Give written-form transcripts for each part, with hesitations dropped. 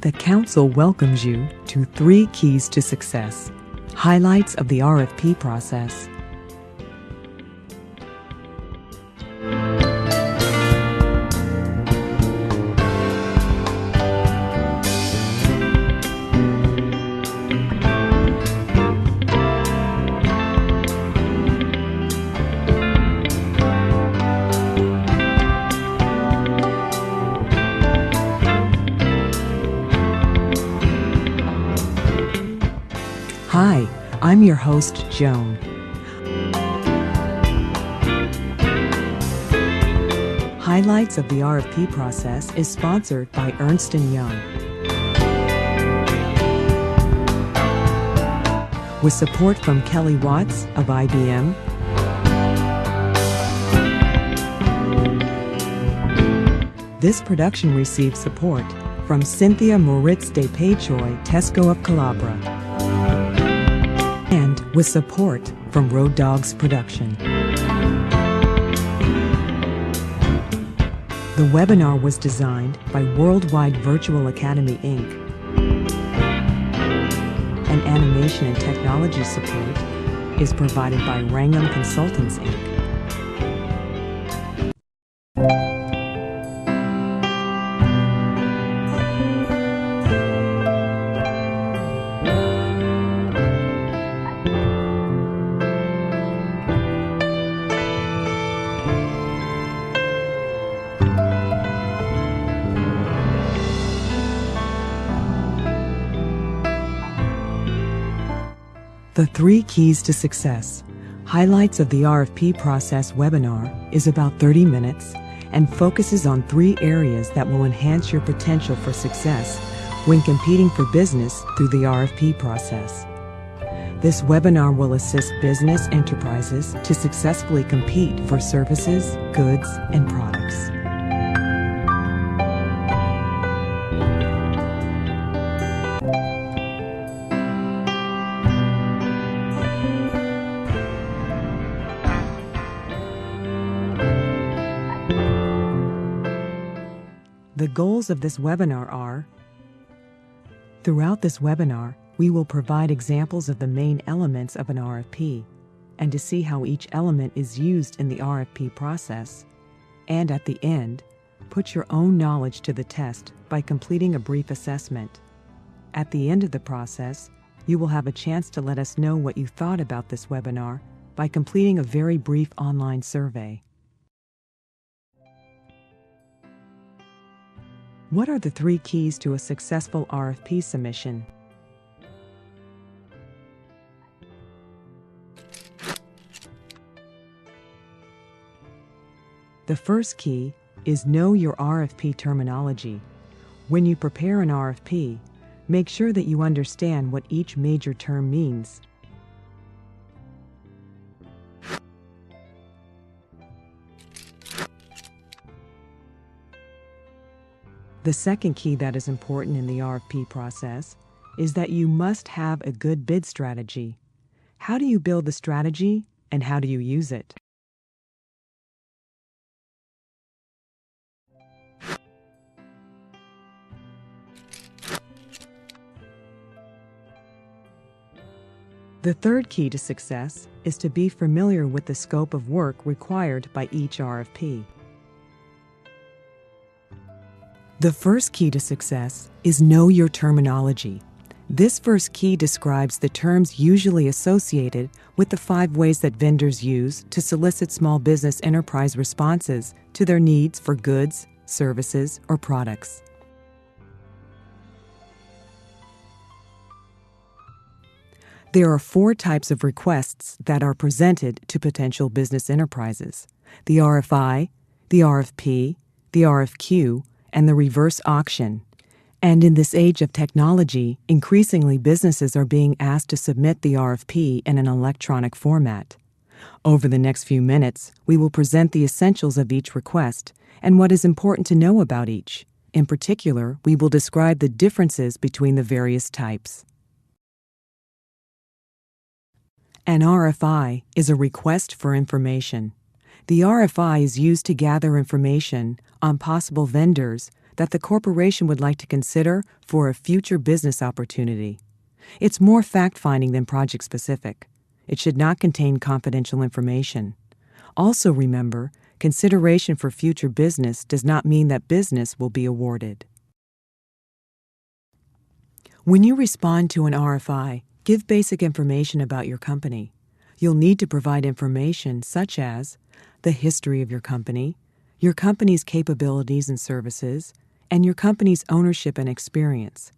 The Council welcomes you to 3 Keys to Success, highlights of the RFP process. Hi, I'm your host, Joan. Highlights of the RFP process is sponsored by Ernst & Young, with support from Kelly Watts of IBM, this production received support from Cynthia Moritz de Peychoy Tesco of Calabria, and with support from Road Dogs Production. The webinar was designed by Worldwide Virtual Academy, Inc., and animation and technology support is provided by Wrangham Consultants, Inc. The 3 Keys to Success, highlights of the RFP process webinar is about 30 minutes and focuses on 3 areas that will enhance your potential for success when competing for business through the RFP process. This webinar will assist business enterprises to successfully compete for services, goods, and products. The goals of this webinar are: throughout this webinar, we will provide examples of the main elements of an RFP, and to see how each element is used in the RFP process, and at the end, put your own knowledge to the test by completing a brief assessment. At the end of the process, you will have a chance to let us know what you thought about this webinar by completing a very brief online survey. What are the 3 keys to a successful RFP submission? The first key is know your RFP terminology. When you prepare an RFP, make sure that you understand what each major term means. The second key that is important in the RFP process is that you must have a good bid strategy. How do you build the strategy, and how do you use it? The third key to success is to be familiar with the scope of work required by each RFP. The first key to success is know your terminology. This first key describes the terms usually associated with the 5 ways that vendors use to solicit small business enterprise responses to their needs for goods, services, or products. There are 4 types of requests that are presented to potential business enterprises: the RFI, the RFP, the RFQ, and the reverse auction. And in this age of technology, increasingly businesses are being asked to submit the RFP in an electronic format. Over the next few minutes, we will present the essentials of each request and what is important to know about each. In particular, we will describe the differences between the various types. An RFI is a request for information. The RFI is used to gather information on possible vendors that the corporation would like to consider for a future business opportunity. It's more fact-finding than project-specific. It should not contain confidential information. Also remember, consideration for future business does not mean that business will be awarded. When you respond to an RFI, give basic information about your company. You'll need to provide information such as the history of your company's capabilities and services, and your company's ownership and experience.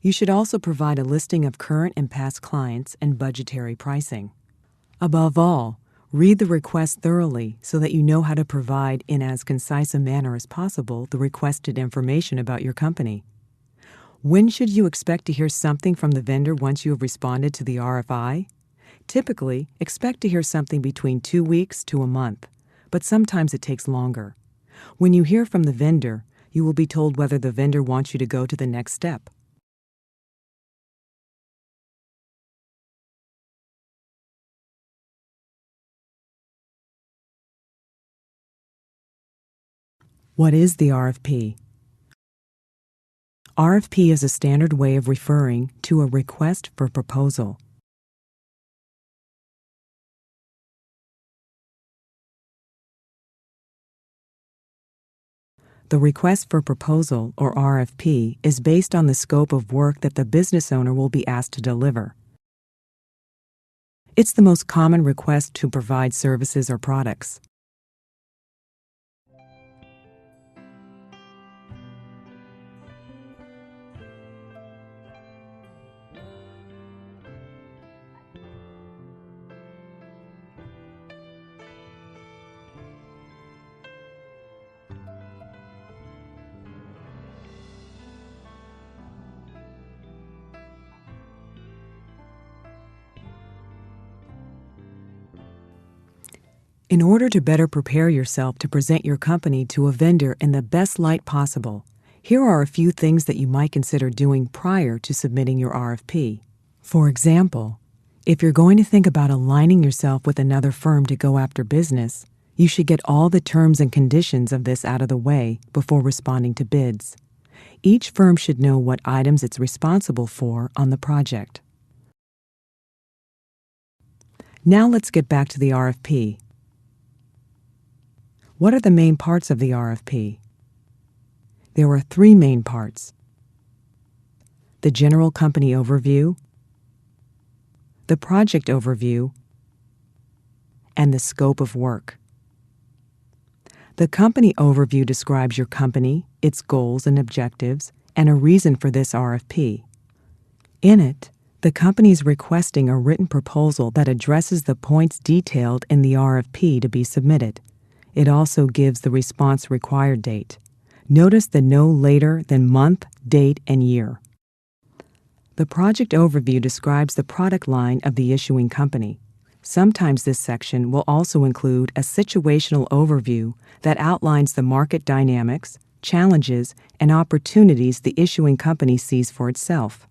You should also provide a listing of current and past clients and budgetary pricing. Above all, read the request thoroughly so that you know how to provide in as concise a manner as possible the requested information about your company. When should you expect to hear something from the vendor once you have responded to the RFI? Typically, expect to hear something between 2 weeks to a month, but sometimes it takes longer. When you hear from the vendor, you will be told whether the vendor wants you to go to the next step. What is the RFP? RFP is a standard way of referring to a request for proposal. The request for proposal, or RFP, is based on the scope of work that the business owner will be asked to deliver. It's the most common request to provide services or products. In order to better prepare yourself to present your company to a vendor in the best light possible, here are a few things that you might consider doing prior to submitting your RFP. For example, if you're going to think about aligning yourself with another firm to go after business, you should get all the terms and conditions of this out of the way before responding to bids. Each firm should know what items it's responsible for on the project. Now let's get back to the RFP. What are the main parts of the RFP? There are 3 main parts: the general company overview, the project overview, and the scope of work. The company overview describes your company, its goals and objectives, and a reason for this RFP. In it, the company is requesting a written proposal that addresses the points detailed in the RFP to be submitted. It also gives the response required date. Notice the no later than month, date, and year. The project overview describes the product line of the issuing company. Sometimes this section will also include a situational overview that outlines the market dynamics, challenges, and opportunities the issuing company sees for itself.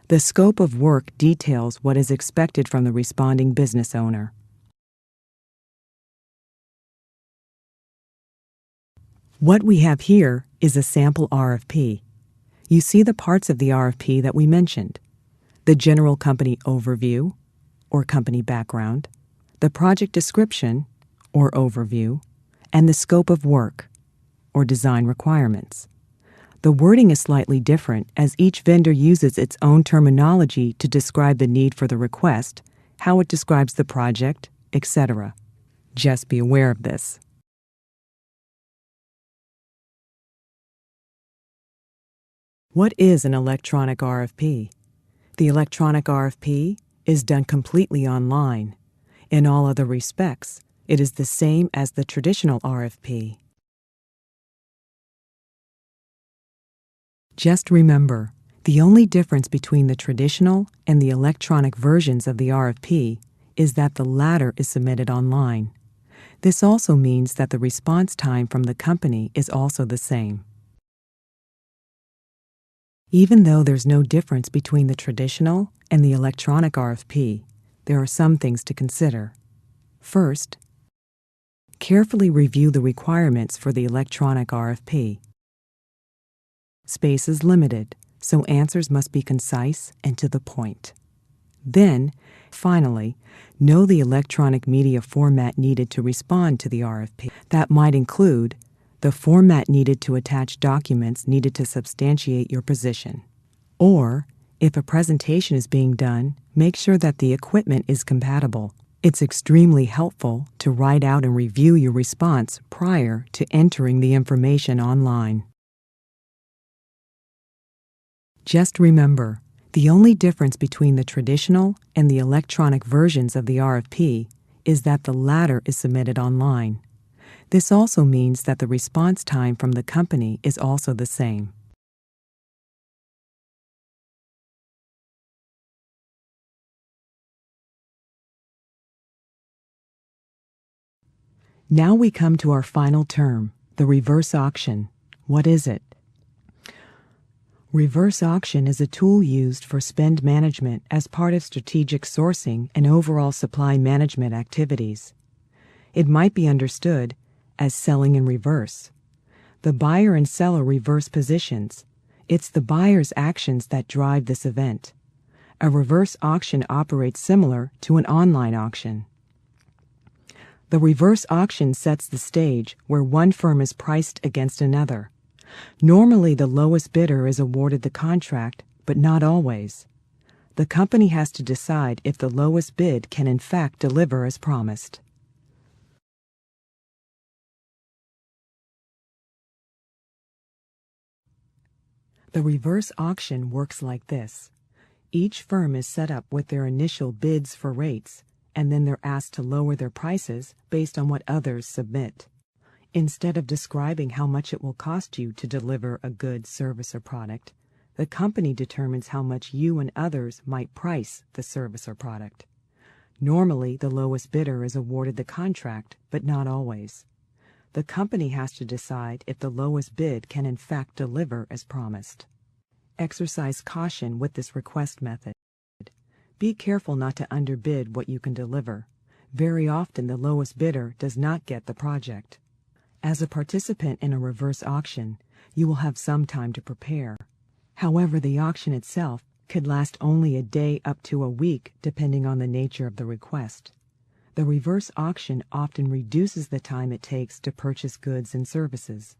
The scope of work details what is expected from the responding business owner. What we have here is a sample RFP. You see the parts of the RFP that we mentioned: the general company overview, or company background, the project description, or overview, and the scope of work, or design requirements. The wording is slightly different as each vendor uses its own terminology to describe the need for the request, how it describes the project, etc. Just be aware of this. What is an electronic RFP? The electronic RFP is done completely online. In all other respects, it is the same as the traditional RFP. Just remember, the only difference between the traditional and the electronic versions of the RFP is that the latter is submitted online. This also means that the response time from the company is also the same. Even though there's no difference between the traditional and the electronic RFP, there are some things to consider. First, carefully review the requirements for the electronic RFP. Space is limited, so answers must be concise and to the point. Then, finally, know the electronic media format needed to respond to the RFP. That might include the format needed to attach documents needed to substantiate your position. Or, if a presentation is being done, make sure that the equipment is compatible. It's extremely helpful to write out and review your response prior to entering the information online. Just remember, the only difference between the traditional and the electronic versions of the RFP is that the latter is submitted online. This also means that the response time from the company is also the same. Now we come to our final term, the reverse auction. What is it? Reverse auction is a tool used for spend management as part of strategic sourcing and overall supply management activities. It might be understood as selling in reverse. The buyer and seller reverse positions. It's the buyer's actions that drive this event. A reverse auction operates similar to an online auction. The reverse auction sets the stage where one firm is priced against another. Normally, the lowest bidder is awarded the contract, but not always. The company has to decide if the lowest bid can in fact deliver as promised. The reverse auction works like this. Each firm is set up with their initial bids for rates, and then they're asked to lower their prices based on what others submit. Instead of describing how much it will cost you to deliver a good, service, or product, the company determines how much you and others might price the service or product. Normally, the lowest bidder is awarded the contract, but not always. The company has to decide if the lowest bid can in fact deliver as promised. Exercise caution with this request method. Be careful not to underbid what you can deliver. Very often the lowest bidder does not get the project. As a participant in a reverse auction, you will have some time to prepare. However, the auction itself could last only a day up to a week depending on the nature of the request. The reverse auction often reduces the time it takes to purchase goods and services.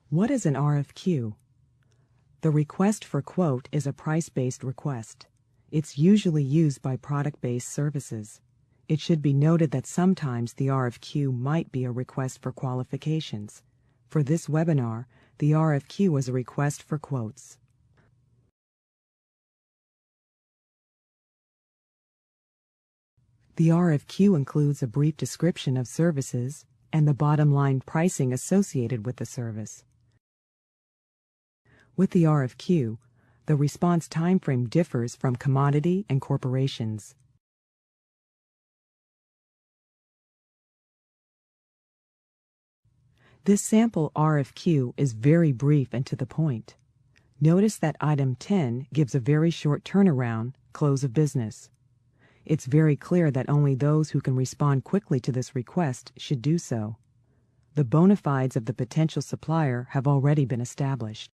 What is an RFQ? The request for quote is a price-based request. It's usually used by product-based services. It should be noted that sometimes the RFQ might be a request for qualifications. For this webinar, the RFQ is a request for quotes. The RFQ includes a brief description of services and the bottom line pricing associated with the service. With the RFQ, the response timeframe differs from commodity and corporations. This sample RFQ is very brief and to the point. Notice that item 10 gives a very short turnaround, close of business. It's very clear that only those who can respond quickly to this request should do so. The bona fides of the potential supplier have already been established.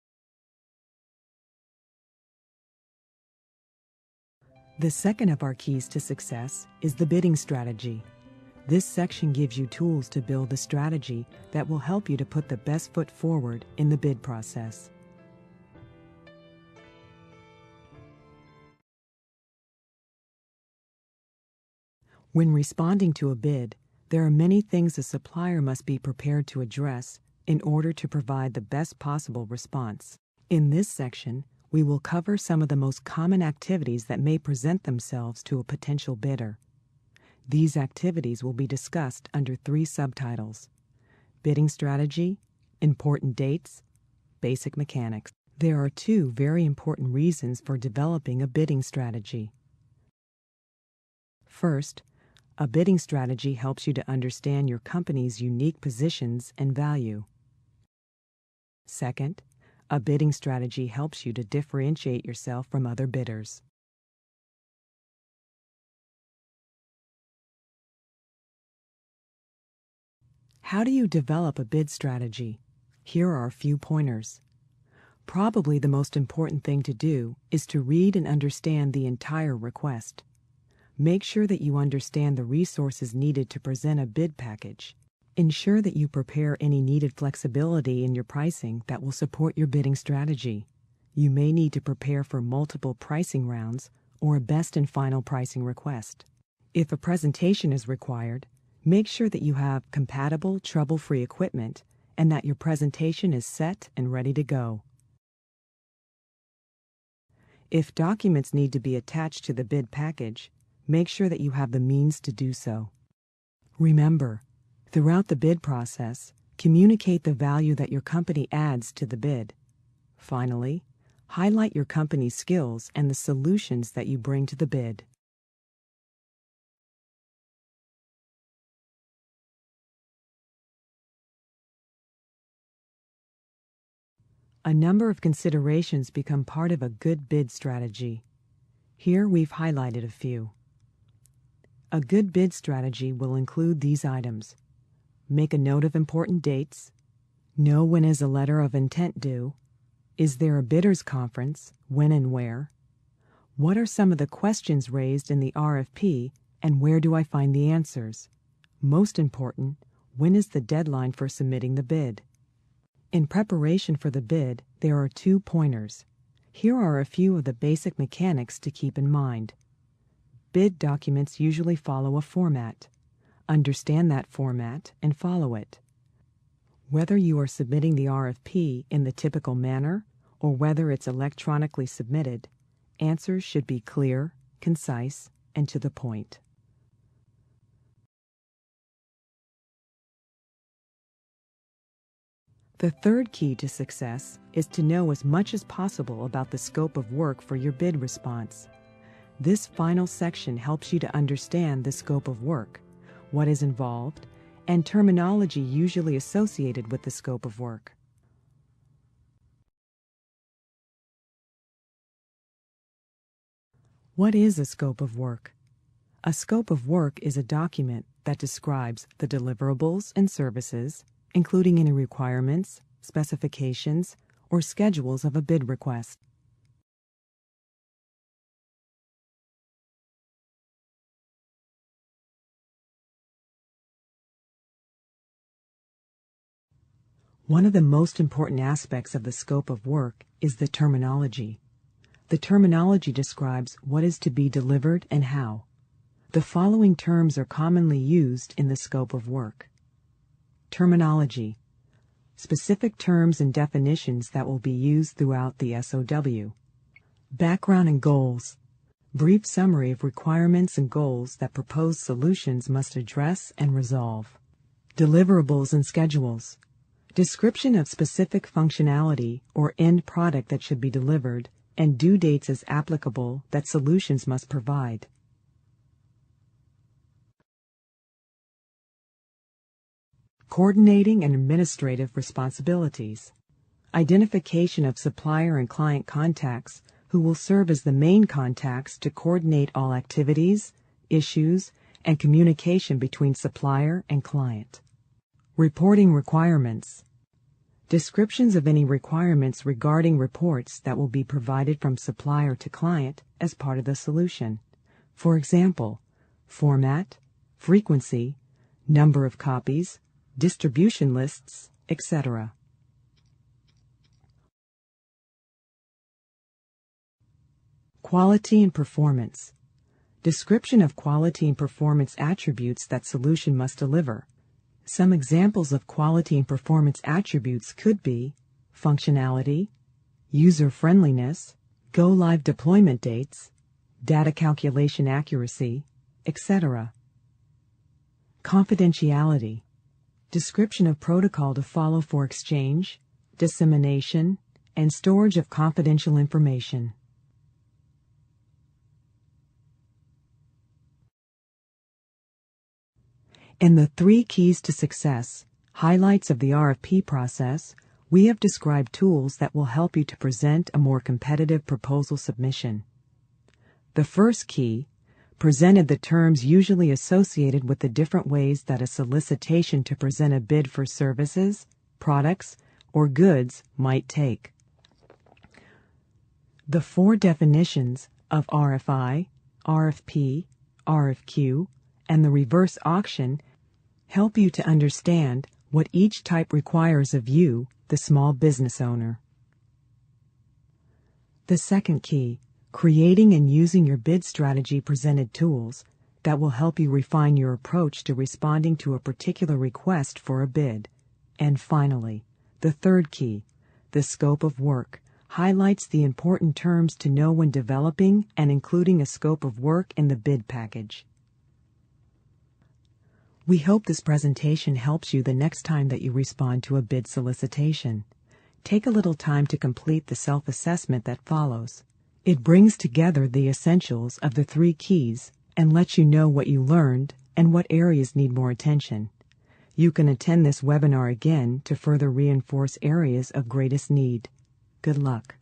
The second of our keys to success is the bidding strategy. This section gives you tools to build a strategy that will help you to put the best foot forward in the bid process. When responding to a bid, there are many things a supplier must be prepared to address in order to provide the best possible response. In this section, we will cover some of the most common activities that may present themselves to a potential bidder. These activities will be discussed under 3 subtitles: bidding strategy, important dates, basic mechanics. There are 2 very important reasons for developing a bidding strategy. First, a bidding strategy helps you to understand your company's unique positions and value. Second, a bidding strategy helps you to differentiate yourself from other bidders. How do you develop a bid strategy? Here are a few pointers. Probably the most important thing to do is to read and understand the entire request. Make sure that you understand the resources needed to present a bid package. Ensure that you prepare any needed flexibility in your pricing that will support your bidding strategy. You may need to prepare for multiple pricing rounds or a best and final pricing request. If a presentation is required, make sure that you have compatible, trouble-free equipment and that your presentation is set and ready to go. If documents need to be attached to the bid package, make sure that you have the means to do so. Remember, throughout the bid process, communicate the value that your company adds to the bid. Finally, highlight your company's skills and the solutions that you bring to the bid. A number of considerations become part of a good bid strategy. Here we've highlighted a few. A good bid strategy will include these items. Make a note of important dates. Know when is a letter of intent due. Is there a bidders conference? When and where? What are some of the questions raised in the RFP and where do I find the answers? Most important, when is the deadline for submitting the bid? In preparation for the bid, there are 2 pointers. Here are a few of the basic mechanics to keep in mind. Bid documents usually follow a format. Understand that format and follow it. Whether you are submitting the RFP in the typical manner or whether it's electronically submitted, answers should be clear, concise, and to the point. The third key to success is to know as much as possible about the scope of work for your bid response. This final section helps you to understand the scope of work, what is involved, and terminology usually associated with the scope of work. What is a scope of work? A scope of work is a document that describes the deliverables and services, including any requirements, specifications, or schedules of a bid request. One of the most important aspects of the scope of work is the terminology. The terminology describes what is to be delivered and how. The following terms are commonly used in the scope of work. Terminology: specific terms and definitions that will be used throughout the SOW. Background and goals: brief summary of requirements and goals that proposed solutions must address and resolve. Deliverables and schedules: description of specific functionality or end product that should be delivered and due dates as applicable that solutions must provide. Coordinating and administrative responsibilities: identification of supplier and client contacts who will serve as the main contacts to coordinate all activities, issues, and communication between supplier and client. Reporting requirements: descriptions of any requirements regarding reports that will be provided from supplier to client as part of the solution. For example, format, frequency, number of copies, distribution lists, etc. Quality and performance: description of quality and performance attributes that solution must deliver. Some examples of quality and performance attributes could be functionality, user-friendliness, go-live deployment dates, data calculation accuracy, etc. Confidentiality: description of protocol to follow for exchange, dissemination, and storage of confidential information. In the 3 keys to success, highlights of the RFP process, we have described tools that will help you to present a more competitive proposal submission. The first key, presented the terms usually associated with the different ways that a solicitation to present a bid for services, products, or goods might take. The 4 definitions of RFI, RFP, RFQ, and the reverse auction help you to understand what each type requires of you, the small business owner. The second key, creating and using your bid strategy presented tools that will help you refine your approach to responding to a particular request for a bid. And finally, the third key, the scope of work, highlights the important terms to know when developing and including a scope of work in the bid package. We hope this presentation helps you the next time that you respond to a bid solicitation. Take a little time to complete the self-assessment that follows. It brings together the essentials of the 3 keys and lets you know what you learned and what areas need more attention. You can attend this webinar again to further reinforce areas of greatest need. Good luck.